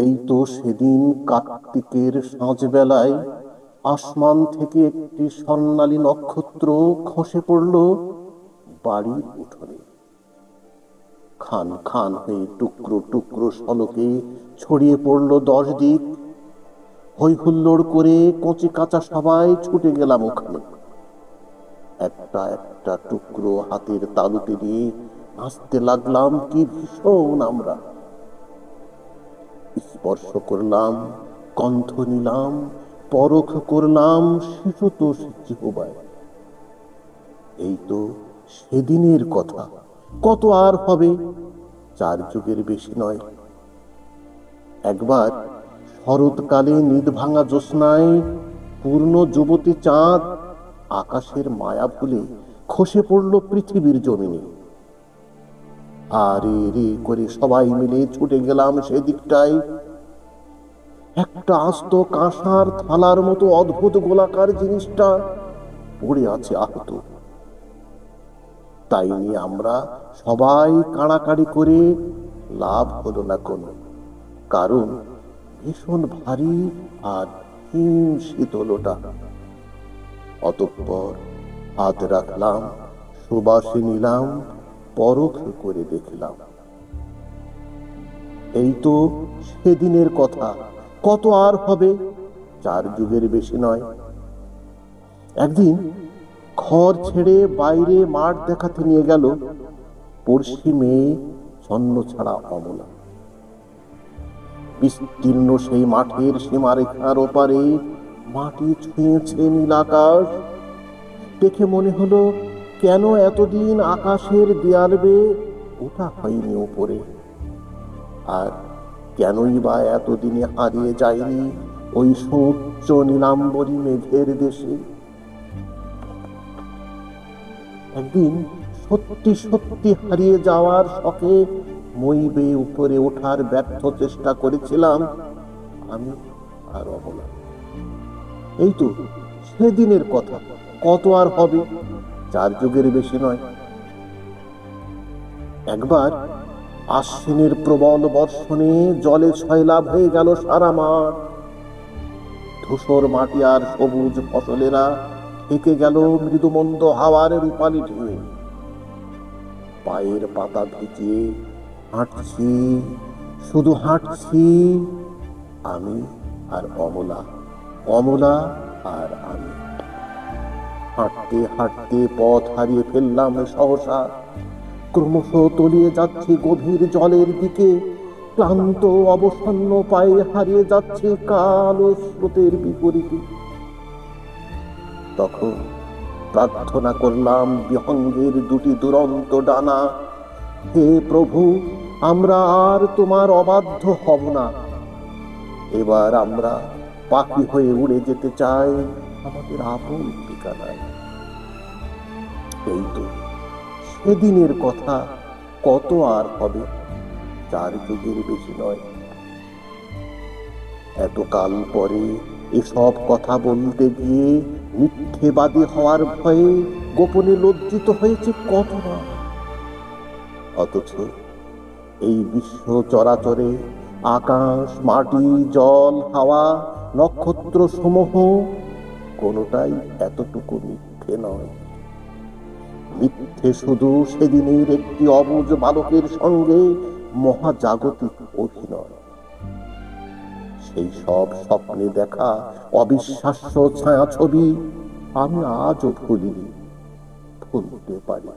এই তো সেদিন কার্তিকের সাঁঝবেলায় আসমান থেকে একটি স্বর্ণালী নক্ষত্র খসে পড়ল বাড়ির উঠোনে। খান খান হয়ে টুকরো টুকরো শলকে ছড়িয়ে পড়ল 10 দিক। হই হুল্লোড় করে কচি কাঁচা সবাই ছুটে গেলাম ওখানে। একটা একটা টুকরো হাতের তালুতে নিয়ে নাচতে লাগলাম, কি ভীষণ আমরা। স্পর্শ করলাম, কণ্ঠ নিলাম, পরখ করলাম শিশুত জিহ্বায়। এই তো সেদিনের কথা, কত আর হবে, 4 যুগের বেশি নয়। একবার শরৎকালে নিদ ভাঙা জ্যোৎস্নায় পূর্ণ যুবতী চাঁদ আকাশের মায়া ভুলে খসে পড়ল পৃথিবীর জমিনে। আরে রে করে সবাই মিলে ছুটে গেলাম সেদিকটায়। একটা আস্ত কাঁসার থালার মতো অদ্ভুত গোলাকার জিনিসটা পড়ে আছে আহত। তাই নিয়ে আমরা সবাই কাড়াকাড়ি করে লাভ হলো না কোনো, কারণ ভীষণ ভারী আর হিম শীতল ওটা। অতঃপর হাত রাখলাম, সুবাসে নিলাম, পরখ করে দেখলাম। এই তো সেদিনের কথা, কত আর হবে, 4 যুগের বেশি নয়। একদিন ঘর ছেড়ে বাইরে মাঠ দেখাতে নিয়ে গেল পড়শি মেয়ে ছন্ন ছাড়া অমলা। বিস্তীর্ণ সেই মাঠের সীমারেখার ওপারে মাটি ছুঁয়েছে নীল আকাশ। দেখে মনে হলো, কেন এতদিন আকাশের দেয়াল বেয়ে ওঠা হয়নি উপরে, আর কেনই বা এতদিনে হারিয়ে যায়নি ওই সুউচ্চ নীলাম্বরী মেঘের দেশে। একদিন সত্যি সত্যি হারিয়ে যাওয়ার শখে মই বেয়ে উপরে ওঠার ব্যর্থ চেষ্টা করেছিলাম আমি আর অবলা। এই তো সেদিনের কথা, কত আর হবে, 4 যুগের বেশি নয়। একবার আশ্বিনের প্রবল বর্ষণে জলে সয়লাব হয়ে গেল সারা মাঠ। ধূসর মাটি আর সবুজ ফসলেরা ঢেকে গেল মৃদুমন্দ হাওয়ার রূপালী ঢেউ। পায়ের পাতা ভিজিয়ে হাঁটছি, শুধু হাঁটছি, আমি আর অমলা, অমলা আর আমি। হাঁটতে হাঁটতে পথ হারিয়ে ফেললাম সহসা। ক্রমশ তলিয়ে যাচ্ছি গভীর জলের দিকে, ক্লান্ত অবসন্ন পায়ে হারিয়ে যাচ্ছে কালো স্রোতের বিপরীতে। তখন প্রার্থনা করলাম বিহঙ্গের 2টি দুরন্ত ডানা, হে প্রভু, আমরা আর তোমার অবাধ্য হব না। এবার আমরা পাখি হয়ে উড়ে যেতে চাই আমাদের আপন ঠিকানায়। এই তো সেদিনের কথা, কত আর হবে, 4 যুগের বেশি নয়। এতকাল পরে এসব কথা বলতে গিয়ে মিথ্যেবাদী হওয়ার ভয়ে গোপনে লজ্জিত হয়েছে কত না। অথচ এই বিশ্ব চরাচরে আকাশ, মাটি, জল, হাওয়া, নক্ষত্র সমূহ কোনোটাই এতটুকু মিথ্যে নয়। মিথ্যে শুধু সেদিনের একটি অবুঝ বালকের সঙ্গে মহাজাগতিক অভিনয়। সেই সব স্বপ্নে দেখা অবিশ্বাস্য ছায়াছবি আমি আজও ভুলিনি, ভুলতে পারি।